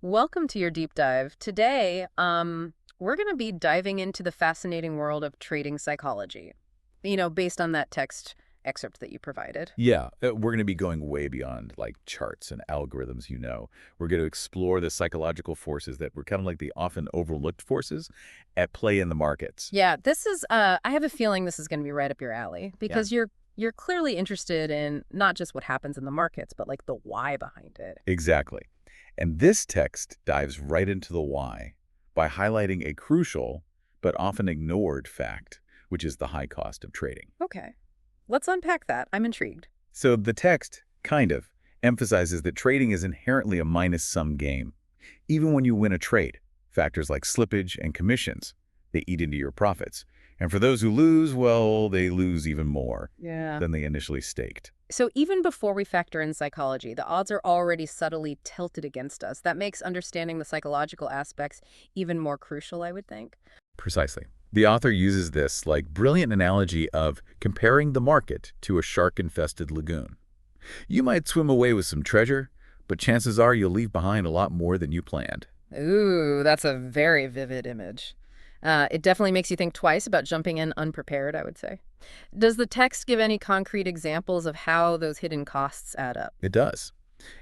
Welcome to your deep dive. Today, we're going to be diving into the fascinating world of trading psychology, based on that text excerpt that you provided. Yeah, we're going to be going way beyond like charts and algorithms, you know. We're going to explore the psychological forces that were kind of like the often overlooked forces at play in the markets. Yeah, I have a feeling this is going to be right up your alley Yeah, because you're clearly interested in not just what happens in the markets, but like the why behind it. exactly. And this text dives right into the why by highlighting a crucial but often ignored fact, which is the high cost of trading. Okay, let's unpack that. I'm intrigued. So the text kind of emphasizes that trading is inherently a minus-sum game. Even when you win a trade, factors like slippage and commissions, they eat into your profits. And for those who lose, well, they lose even more Yeah. than they initially staked. So even before we factor in psychology, the odds are already subtly tilted against us. That makes understanding the psychological aspects even more crucial, I would think. Precisely. The author uses this like brilliant analogy of comparing the market to a shark-infested lagoon. You might swim away with some treasure, but chances are you'll leave behind a lot more than you planned. Ooh, that's a very vivid image. It definitely makes you think twice about jumping in unprepared, I would say. Does the text give any concrete examples of how those hidden costs add up? It does.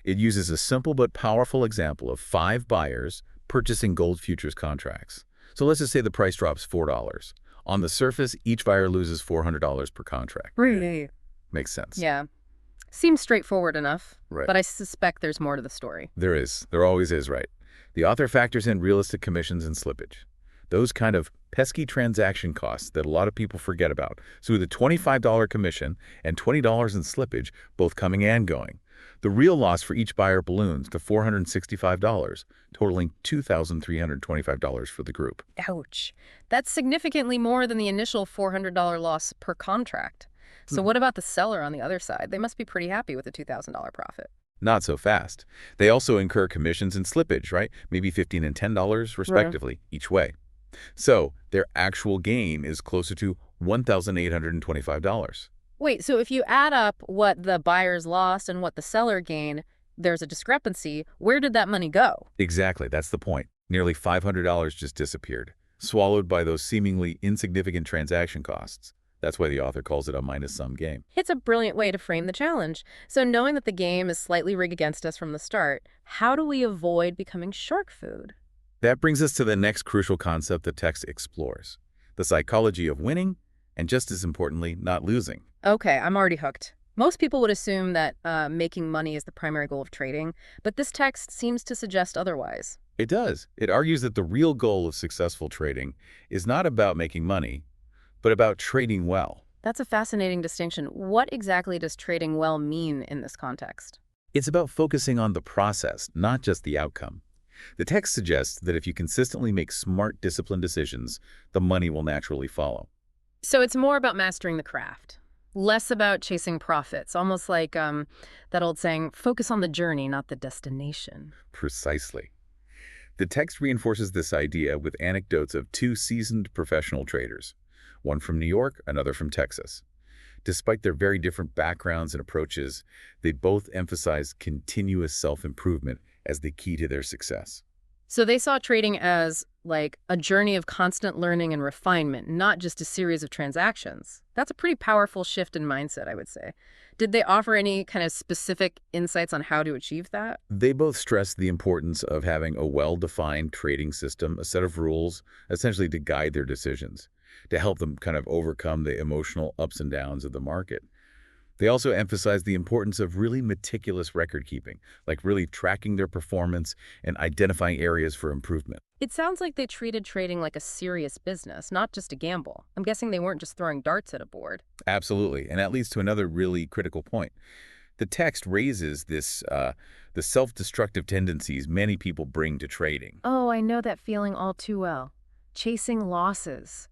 It uses a simple but powerful example of 5 buyers purchasing gold futures contracts. So let's just say the price drops $4. On the surface, each buyer loses $400 per contract. Really? Makes sense. Yeah. Seems straightforward enough, Right. but I suspect there's more to the story. There is. There always is, right? The author factors in realistic commissions and slippage. Those kind of pesky transaction costs that a lot of people forget about. So with a $25 commission and $20 in slippage, both coming and going, the real loss for each buyer balloons to $465, totaling $2,325 for the group. Ouch. That's significantly more than the initial $400 loss per contract. So Hmm. what about the seller on the other side? They must be pretty happy with the $2,000 profit. Not so fast. They also incur commissions and slippage, right? Maybe $15 and $10 Right. respectively, each way. So their actual gain is closer to $1,825. Wait, so if you add up what the buyers lost and what the seller gained, there's a discrepancy. Where did that money go? Exactly, that's the point. Nearly $500 just disappeared, swallowed by those seemingly insignificant transaction costs. That's why the author calls it a minus-sum game. It's a brilliant way to frame the challenge. So knowing that the game is slightly rigged against us from the start, how do we avoid becoming shark food? That brings us to the next crucial concept the text explores, the psychology of winning, and just as importantly, not losing. Okay, I'm already hooked. Most people would assume that making money is the primary goal of trading, but this text seems to suggest otherwise. It does. It argues that the real goal of successful trading is not about making money, but about trading well. That's a fascinating distinction. What exactly does trading well mean in this context? It's about focusing on the process, not just the outcome. The text suggests that if you consistently make smart, disciplined decisions, the money will naturally follow. So it's more about mastering the craft, less about chasing profits, almost like that old saying, focus on the journey, not the destination. Precisely. The text reinforces this idea with anecdotes of 2 seasoned professional traders, one from New York, another from Texas. Despite their very different backgrounds and approaches, they both emphasize continuous self-improvement as the key to their success. So they saw trading as like a journey of constant learning and refinement, not just a series of transactions. That's a pretty powerful shift in mindset, I would say. Did they offer any kind of specific insights on how to achieve that? They both stress the importance of having a well-defined trading system, a set of rules, essentially to guide their decisions, to help them kind of overcome the emotional ups and downs of the market. They also emphasize the importance of really meticulous record keeping, like really tracking their performance and identifying areas for improvement. It sounds like they treated trading like a serious business, not just a gamble. I'm guessing they weren't just throwing darts at a board. Absolutely. And that leads to another really critical point. The text raises the self-destructive tendencies many people bring to trading. Oh, I know that feeling all too well. Chasing losses.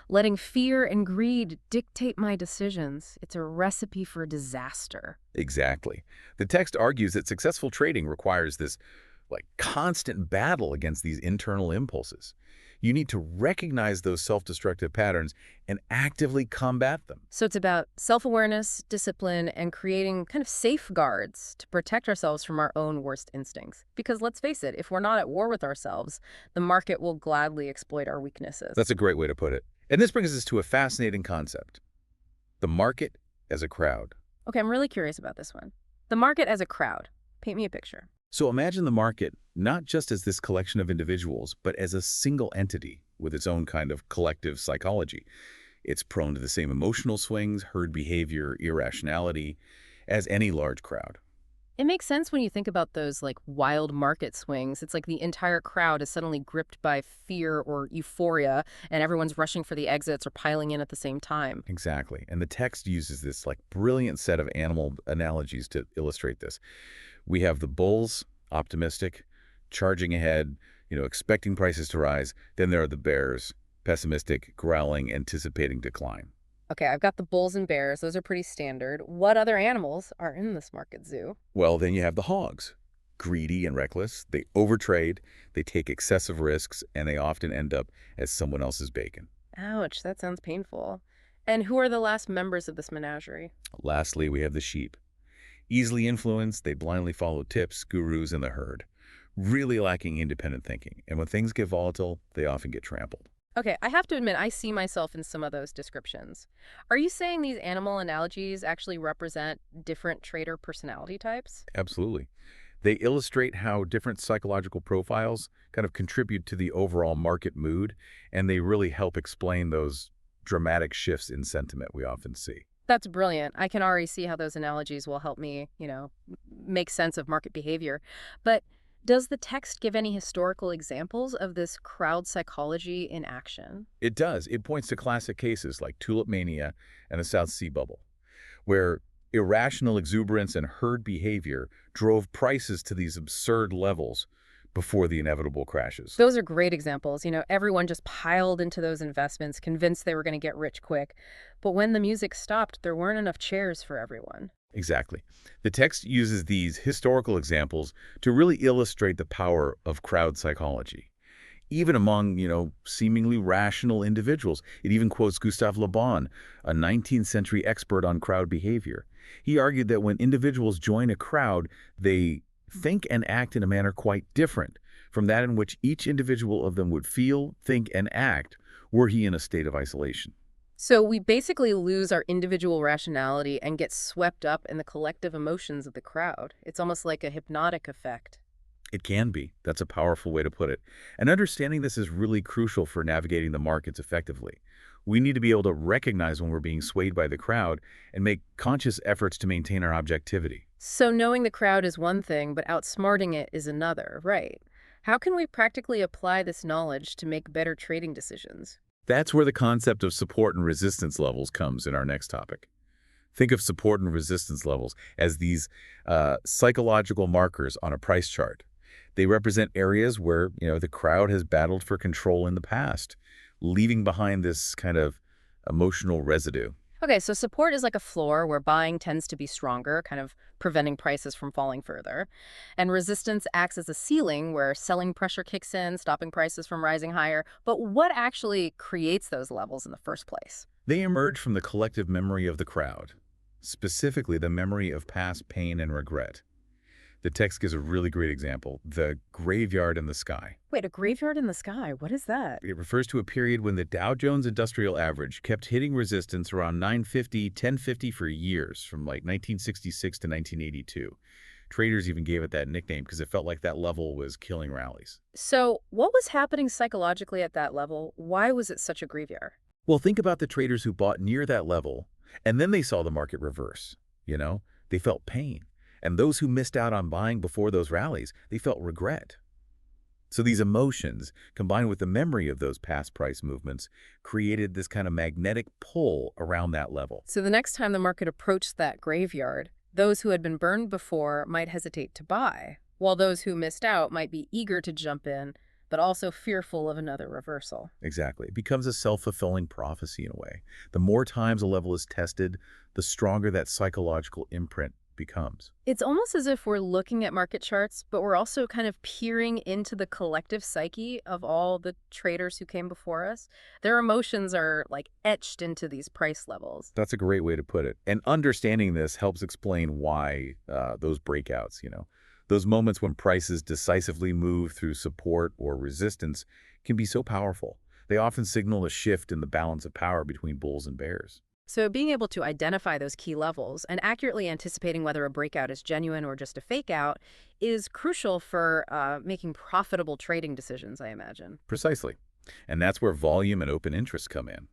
Letting fear and greed dictate my decisions. It's a recipe for disaster. Exactly. The text argues that successful trading requires this like constant battle against these internal impulses. You need to recognize those self-destructive patterns and actively combat them. So it's about self-awareness, discipline, and creating kind of safeguards to protect ourselves from our own worst instincts. Because let's face it, if we're not at war with ourselves, the market will gladly exploit our weaknesses. That's a great way to put it. And this brings us to a fascinating concept: the market as a crowd. Okay, I'm really curious about this one. The market as a crowd. Paint me a picture. So imagine the market not just as this collection of individuals, but as a single entity with its own kind of collective psychology. It's prone to the same emotional swings, herd behavior, irrationality as any large crowd. It makes sense when you think about those like wild market swings. It's like the entire crowd is suddenly gripped by fear or euphoria, and everyone's rushing for the exits or piling in at the same time. Exactly. And the text uses this like brilliant set of animal analogies to illustrate this. We have the bulls, optimistic, charging ahead, expecting prices to rise. Then there are the bears, pessimistic, growling, anticipating decline. Okay, I've got the bulls and bears. Those are pretty standard. What other animals are in this market zoo? Well, then you have the hogs, greedy and reckless. They overtrade, they take excessive risks, and they often end up as someone else's bacon. Ouch, that sounds painful. And who are the last members of this menagerie? Lastly, we have the sheep. Easily influenced, they blindly follow tips, gurus, and the herd, really lacking independent thinking. And when things get volatile, they often get trampled. Okay, I have to admit, I see myself in some of those descriptions. Are you saying these animal analogies actually represent different trader personality types? Absolutely. They illustrate how different psychological profiles kind of contribute to the overall market mood, and they really help explain those dramatic shifts in sentiment we often see. That's brilliant. I can already see how those analogies will help me, make sense of market behavior. But does the text give any historical examples of this crowd psychology in action? It does. It points to classic cases like tulip mania and the South Sea bubble, where irrational exuberance and herd behavior drove prices to these absurd levels before the inevitable crashes. Those are great examples. Everyone just piled into those investments, convinced they were going to get rich quick. But when the music stopped, there weren't enough chairs for everyone. Exactly. The text uses these historical examples to really illustrate the power of crowd psychology. Even among, seemingly rational individuals. It even quotes Gustave Le Bon, a 19th century expert on crowd behavior. He argued that when individuals join a crowd, they think and act in a manner quite different from that in which each individual of them would feel, think, and act were he in a state of isolation. So we basically lose our individual rationality and get swept up in the collective emotions of the crowd. It's almost like a hypnotic effect. It can be. That's a powerful way to put it. And understanding this is really crucial for navigating the markets effectively. We need to be able to recognize when we're being swayed by the crowd and make conscious efforts to maintain our objectivity. So knowing the crowd is one thing, but outsmarting it is another, right? How can we practically apply this knowledge to make better trading decisions? That's where the concept of support and resistance levels comes in our next topic. Think of support and resistance levels as these psychological markers on a price chart. They represent areas where, the crowd has battled for control in the past, leaving behind this kind of emotional residue. Okay, so support is like a floor where buying tends to be stronger, kind of preventing prices from falling further. And resistance acts as a ceiling where selling pressure kicks in, stopping prices from rising higher. But what actually creates those levels in the first place? They emerge from the collective memory of the crowd, specifically the memory of past pain and regret. The text gives a really great example: the graveyard in the sky. Wait, a graveyard in the sky? What is that? It refers to a period when the Dow Jones Industrial Average kept hitting resistance around 950, 1050 for years, from like 1966 to 1982. Traders even gave it that nickname because it felt like that level was killing rallies. So what was happening psychologically at that level? Why was it such a graveyard? Well, think about the traders who bought near that level, and then they saw the market reverse. They felt pain. And those who missed out on buying before those rallies, they felt regret. So these emotions, combined with the memory of those past price movements, created this kind of magnetic pull around that level. So the next time the market approached that graveyard, those who had been burned before might hesitate to buy, while those who missed out might be eager to jump in, but also fearful of another reversal. Exactly. It becomes a self-fulfilling prophecy in a way. The more times a level is tested, the stronger that psychological imprint becomes. It's almost as if we're looking at market charts, but we're also kind of peering into the collective psyche of all the traders who came before us. Their emotions are like etched into these price levels. That's a great way to put it. And understanding this helps explain why those breakouts, those moments when prices decisively move through support or resistance can be so powerful. They often signal a shift in the balance of power between bulls and bears. So being able to identify those key levels and accurately anticipating whether a breakout is genuine or just a fake out is crucial for making profitable trading decisions, I imagine. Precisely. And that's where volume and open interest come in.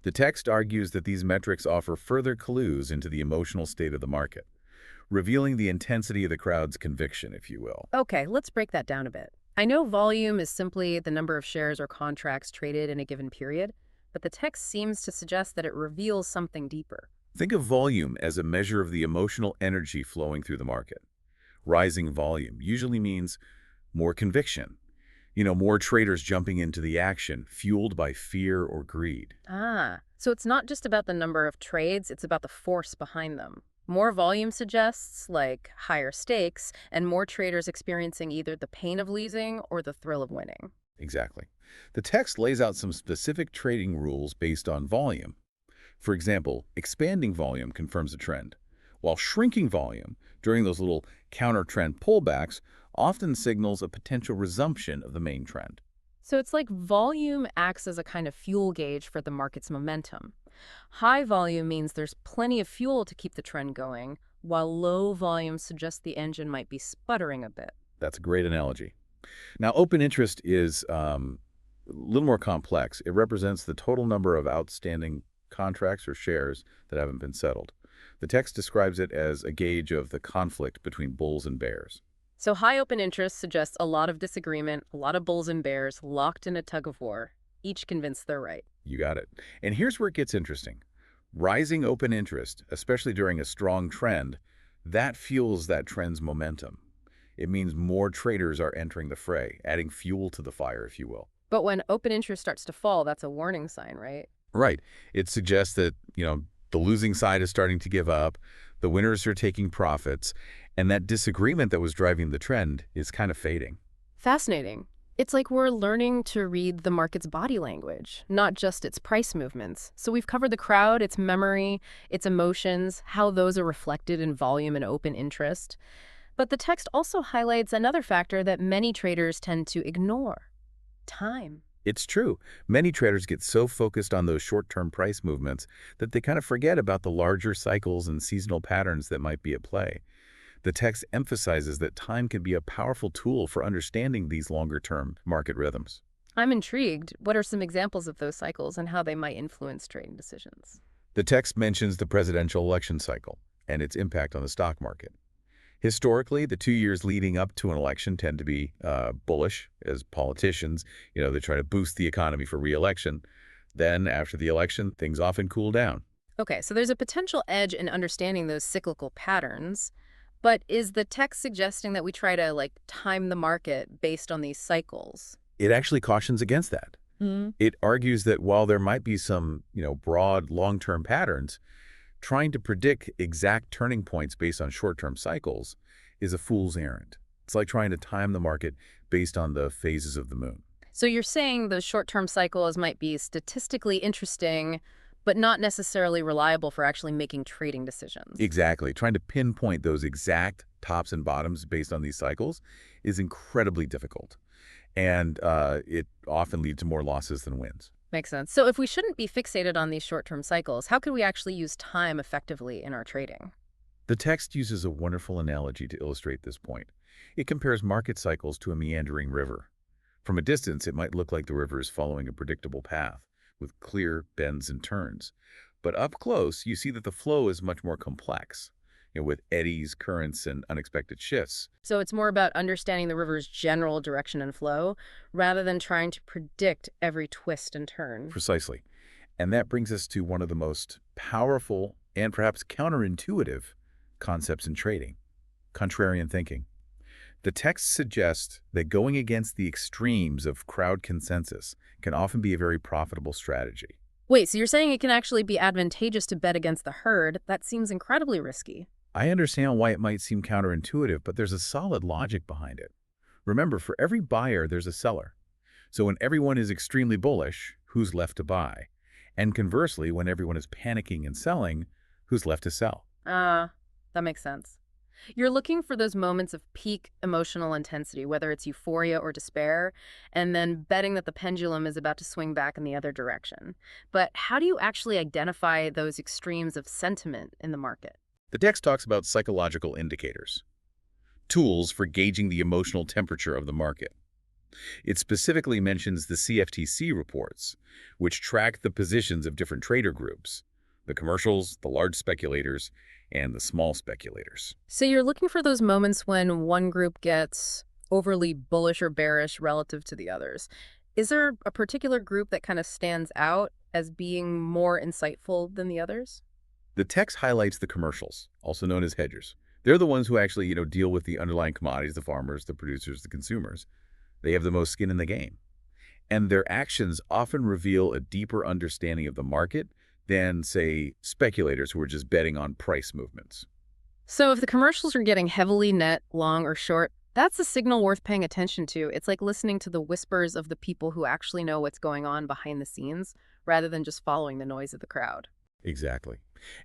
The text argues that these metrics offer further clues into the emotional state of the market, revealing the intensity of the crowd's conviction, if you will. Okay, let's break that down a bit. I know volume is simply the number of shares or contracts traded in a given period, but the text seems to suggest that it reveals something deeper. Think of volume as a measure of the emotional energy flowing through the market. Rising volume usually means more conviction, more traders jumping into the action, fueled by fear or greed. So it's not just about the number of trades, it's about the force behind them. More volume suggests, like, higher stakes, and more traders experiencing either the pain of losing or the thrill of winning. Exactly. The text lays out some specific trading rules based on volume. For example, expanding volume confirms a trend, while shrinking volume during those little counter-trend pullbacks often signals a potential resumption of the main trend. So it's like volume acts as a kind of fuel gauge for the market's momentum. High volume means there's plenty of fuel to keep the trend going, while low volume suggests the engine might be sputtering a bit. That's a great analogy. Now, open interest is a little more complex. It represents the total number of outstanding contracts or shares that haven't been settled. The text describes it as a gauge of the conflict between bulls and bears. So high open interest suggests a lot of disagreement, a lot of bulls and bears locked in a tug of war, each convinced they're right. You got it. And here's where it gets interesting. Rising open interest, especially during a strong trend, that fuels that trend's momentum. It means more traders are entering the fray, adding fuel to the fire, if you will. But when open interest starts to fall, that's a warning sign, right? Right. It suggests that, the losing side is starting to give up, the winners are taking profits, and that disagreement that was driving the trend is kind of fading. Fascinating. It's like we're learning to read the market's body language, not just its price movements. So we've covered the crowd, its memory, its emotions, how those are reflected in volume and open interest. But the text also highlights another factor that many traders tend to ignore: time. It's true. Many traders get so focused on those short-term price movements that they kind of forget about the larger cycles and seasonal patterns that might be at play. The text emphasizes that time can be a powerful tool for understanding these longer-term market rhythms. I'm intrigued. What are some examples of those cycles and how they might influence trading decisions? The text mentions the presidential election cycle and its impact on the stock market. Historically, the 2 years leading up to an election tend to be bullish, as politicians, they try to boost the economy for re-election. Then, after the election, things often cool down. Okay, so there's a potential edge in understanding those cyclical patterns. But is the text suggesting that we try to, like, time the market based on these cycles? It actually cautions against that. It argues that while there might be some, broad long-term patterns, trying to predict exact turning points based on short-term cycles is a fool's errand. It's like trying to time the market based on the phases of the moon. So you're saying those short-term cycles might be statistically interesting, but not necessarily reliable for actually making trading decisions. Exactly. Trying to pinpoint those exact tops and bottoms based on these cycles is incredibly difficult. And it often leads to more losses than wins. Makes sense. So if we shouldn't be fixated on these short-term cycles, how could we actually use time effectively in our trading? The text uses a wonderful analogy to illustrate this point. It compares market cycles to a meandering river. From a distance, it might look like the river is following a predictable path, with clear bends and turns. But up close, you see that the flow is much more complex, with eddies, currents, and unexpected shifts. So it's more about understanding the river's general direction and flow, rather than trying to predict every twist and turn. Precisely. And that brings us to one of the most powerful and perhaps counterintuitive concepts in trading: contrarian thinking. The text suggests that going against the extremes of crowd consensus can often be a very profitable strategy. Wait, so you're saying it can actually be advantageous to bet against the herd? That seems incredibly risky. I understand why it might seem counterintuitive, but there's a solid logic behind it. Remember, for every buyer, there's a seller. So when everyone is extremely bullish, who's left to buy? And conversely, when everyone is panicking and selling, who's left to sell? Ah, that makes sense. You're looking for those moments of peak emotional intensity, whether it's euphoria or despair, and then betting that the pendulum is about to swing back in the other direction. But how do you actually identify those extremes of sentiment in the market? The text talks about psychological indicators, tools for gauging the emotional temperature of the market. It specifically mentions the CFTC reports, which track the positions of different trader groups, the commercials, the large speculators, and the small speculators. So you're looking for those moments when one group gets overly bullish or bearish relative to the others. Is there a particular group that kind of stands out as being more insightful than the others? The text highlights the commercials, also known as hedgers. They're the ones who actually, deal with the underlying commodities, the farmers, the producers, the consumers. They have the most skin in the game. And their actions often reveal a deeper understanding of the market than, say, speculators who are just betting on price movements. So if the commercials are getting heavily net, long, or short, that's a signal worth paying attention to. It's like listening to the whispers of the people who actually know what's going on behind the scenes rather than just following the noise of the crowd. Exactly.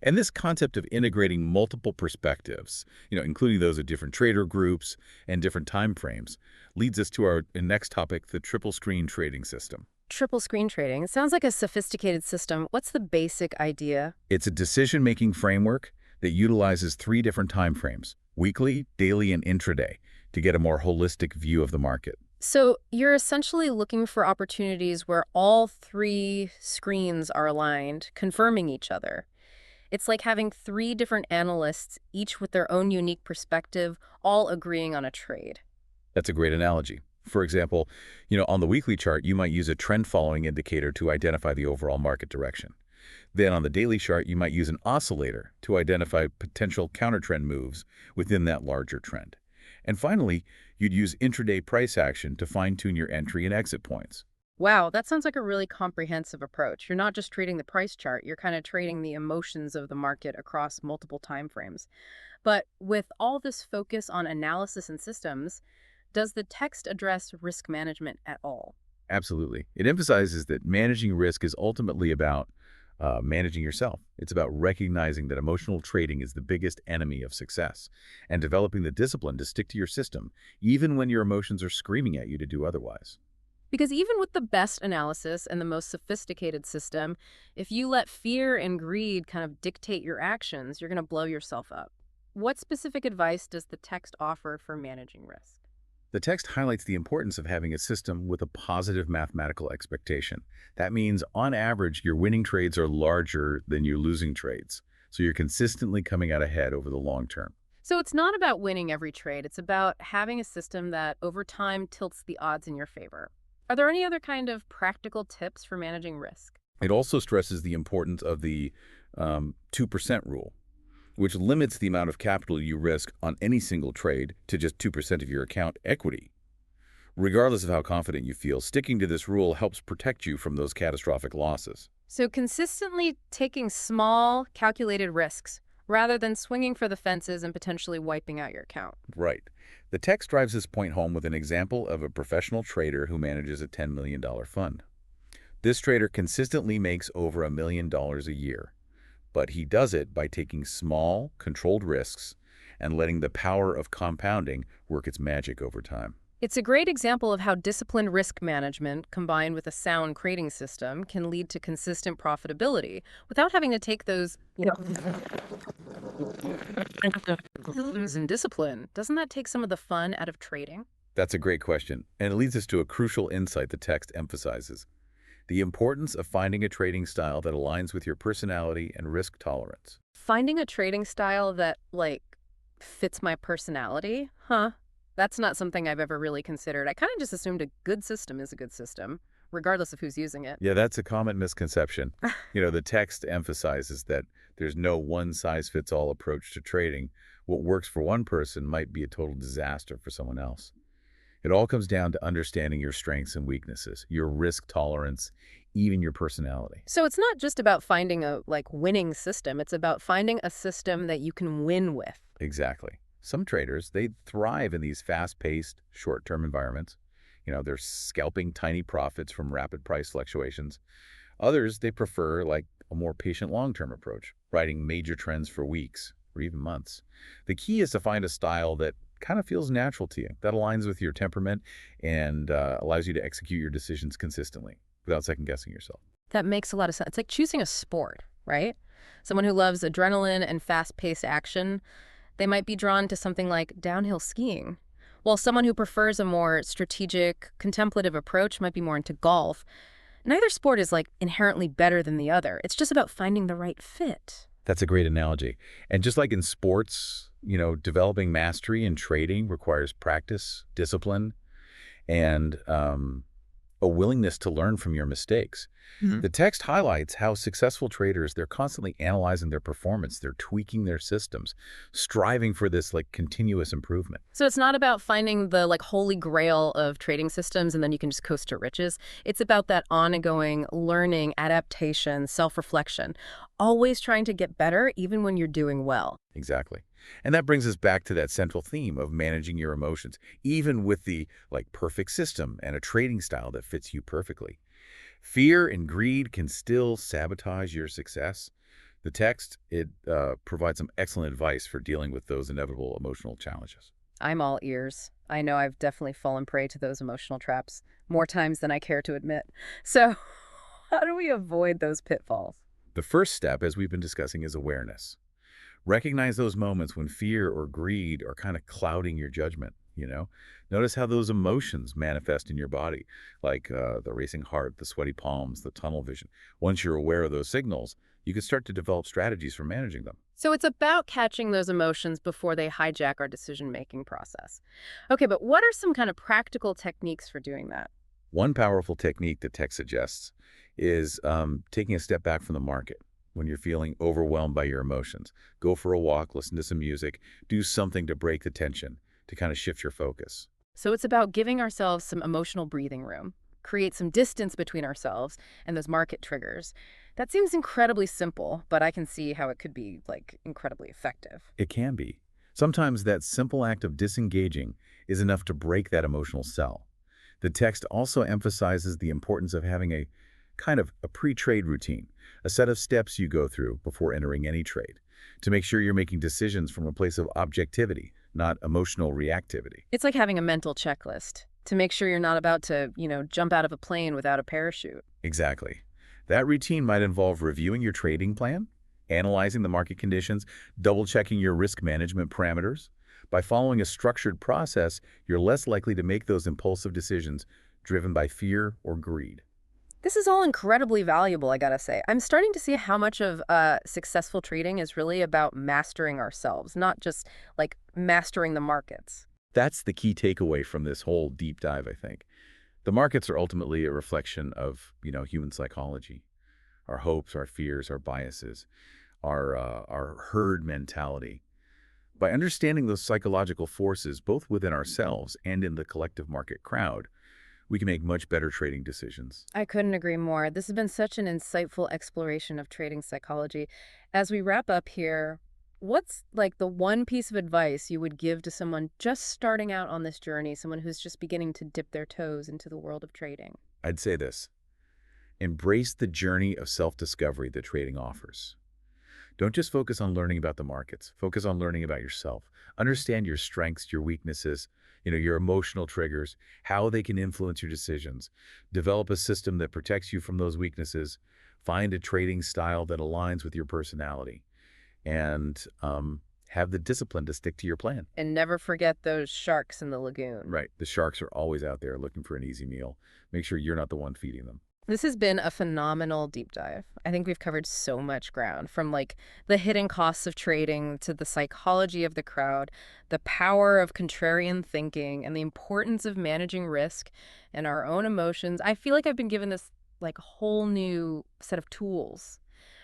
And this concept of integrating multiple perspectives, including those of different trader groups and different time frames, leads us to our next topic, the triple screen trading system. Triple screen trading. It sounds like a sophisticated system. What's the basic idea? It's a decision-making framework that utilizes three different time frames, weekly, daily, and intraday, to get a more holistic view of the market. So you're essentially looking for opportunities where all three screens are aligned, confirming each other. It's like having three different analysts, each with their own unique perspective, all agreeing on a trade. That's a great analogy. For example, on the weekly chart, you might use a trend-following indicator to identify the overall market direction. Then on the daily chart, you might use an oscillator to identify potential counter-trend moves within that larger trend. And finally, you'd use intraday price action to fine-tune your entry and exit points. Wow, that sounds like a really comprehensive approach. You're not just trading the price chart, you're kind of trading the emotions of the market across multiple time frames. But with all this focus on analysis and systems, does the text address risk management at all? Absolutely. It emphasizes that managing risk is ultimately about managing yourself. It's about recognizing that emotional trading is the biggest enemy of success and developing the discipline to stick to your system, even when your emotions are screaming at you to do otherwise. Because even with the best analysis and the most sophisticated system, if you let fear and greed kind of dictate your actions, you're going to blow yourself up. What specific advice does the text offer for managing risk? The text highlights the importance of having a system with a positive mathematical expectation. That means, on average, your winning trades are larger than your losing trades, so you're consistently coming out ahead over the long term. So it's not about winning every trade. It's about having a system that over time tilts the odds in your favor. Are there any other kind of practical tips for managing risk? It also stresses the importance of the 2% rule, which limits the amount of capital you risk on any single trade to just 2% of your account equity. Regardless of how confident you feel, sticking to this rule helps protect you from those catastrophic losses. So consistently taking small, calculated risks rather than swinging for the fences and potentially wiping out your account. Right. The text drives this point home with an example of a professional trader who manages a $10 million fund. This trader consistently makes over $1 million a year, but he does it by taking small, controlled risks and letting the power of compounding work its magic over time. It's a great example of how disciplined risk management combined with a sound trading system can lead to consistent profitability without having to take those, and discipline. Doesn't that take some of the fun out of trading? That's a great question, and it leads us to a crucial insight the text emphasizes: the importance of finding a trading style that aligns with your personality and risk tolerance. Finding a trading style that, fits my personality? Huh. That's not something I've ever really considered. I kind of just assumed a good system is a good system, regardless of who's using it. Yeah, that's a common misconception. The text emphasizes that there's no one-size-fits-all approach to trading. What works for one person might be a total disaster for someone else. It all comes down to understanding your strengths and weaknesses, your risk tolerance, even your personality. So it's not just about finding a winning system. It's about finding a system that you can win with. Exactly. Some traders, they thrive in these fast-paced, short-term environments. They're scalping tiny profits from rapid price fluctuations. Others, they prefer a more patient long-term approach, riding major trends for weeks or even months. The key is to find a style that kind of feels natural to you, that aligns with your temperament and allows you to execute your decisions consistently without second-guessing yourself. That makes a lot of sense. It's like choosing a sport, right? Someone who loves adrenaline and fast-paced action, they might be drawn to something like downhill skiing, while someone who prefers a more strategic, contemplative approach might be more into golf. Neither sport is inherently better than the other. It's just about finding the right fit. That's a great analogy. And just like in sports, developing mastery in trading requires practice, discipline, and a willingness to learn from your mistakes. The text highlights how successful traders, they're constantly analyzing their performance, they're tweaking their systems, striving for this continuous improvement. So it's not about finding the holy grail of trading systems and then you can just coast to riches. It's about that ongoing learning, adaptation, self-reflection, always trying to get better even when you're doing well. Exactly. And that brings us back to that central theme of managing your emotions, even with the perfect system and a trading style that fits you perfectly. Fear and greed can still sabotage your success. The text, it provides some excellent advice for dealing with those inevitable emotional challenges. I'm all ears. I know I've definitely fallen prey to those emotional traps more times than I care to admit. So how do we avoid those pitfalls? The first step, as we've been discussing, is awareness. Recognize those moments when fear or greed are kind of clouding your judgment. Notice how those emotions manifest in your body, like the racing heart, the sweaty palms, the tunnel vision. Once you're aware of those signals, you can start to develop strategies for managing them. So it's about catching those emotions before they hijack our decision-making process. Okay, but what are some kind of practical techniques for doing that? One powerful technique that tech suggests is taking a step back from the market. When you're feeling overwhelmed by your emotions, go for a walk, listen to some music, do something to break the tension, to kind of shift your focus. So it's about giving ourselves some emotional breathing room, create some distance between ourselves and those market triggers. That seems incredibly simple, but I can see how it could be incredibly effective. It can be. Sometimes that simple act of disengaging is enough to break that emotional cell. The text also emphasizes the importance of having a kind of a pre-trade routine, a set of steps you go through before entering any trade, to make sure you're making decisions from a place of objectivity, not emotional reactivity. It's like having a mental checklist to make sure you're not about to, jump out of a plane without a parachute. Exactly. That routine might involve reviewing your trading plan, analyzing the market conditions, double-checking your risk management parameters. By following a structured process, you're less likely to make those impulsive decisions driven by fear or greed. This is all incredibly valuable, I gotta say. I'm starting to see how much of successful trading is really about mastering ourselves, not just mastering the markets. That's the key takeaway from this whole deep dive, I think. The markets are ultimately a reflection of, human psychology, our hopes, our fears, our biases, our herd mentality. By understanding those psychological forces, both within ourselves and in the collective market crowd, we can make much better trading decisions. I couldn't agree more. This has been such an insightful exploration of trading psychology. As we wrap up here, what's the one piece of advice you would give to someone just starting out on this journey, someone who's just beginning to dip their toes into the world of trading? I'd say this: embrace the journey of self-discovery that trading offers. Don't just focus on learning about the markets. Focus on learning about yourself. Understand your strengths, your weaknesses, your emotional triggers, how they can influence your decisions. Develop a system that protects you from those weaknesses. Find a trading style that aligns with your personality. And have the discipline to stick to your plan. And never forget those sharks in the lagoon. Right. The sharks are always out there looking for an easy meal. Make sure you're not the one feeding them. This has been a phenomenal deep dive. I think we've covered so much ground, from the hidden costs of trading to the psychology of the crowd, the power of contrarian thinking, and the importance of managing risk and our own emotions. I feel like I've been given this whole new set of tools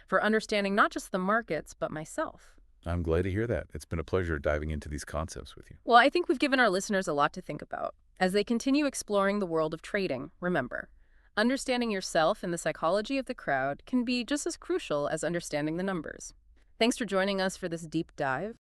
for understanding not just the markets, but myself. I'm glad to hear that. It's been a pleasure diving into these concepts with you. Well, I think we've given our listeners a lot to think about. As they continue exploring the world of trading, remember, Understanding yourself and the psychology of the crowd can be just as crucial as understanding the numbers. Thanks for joining us for this deep dive.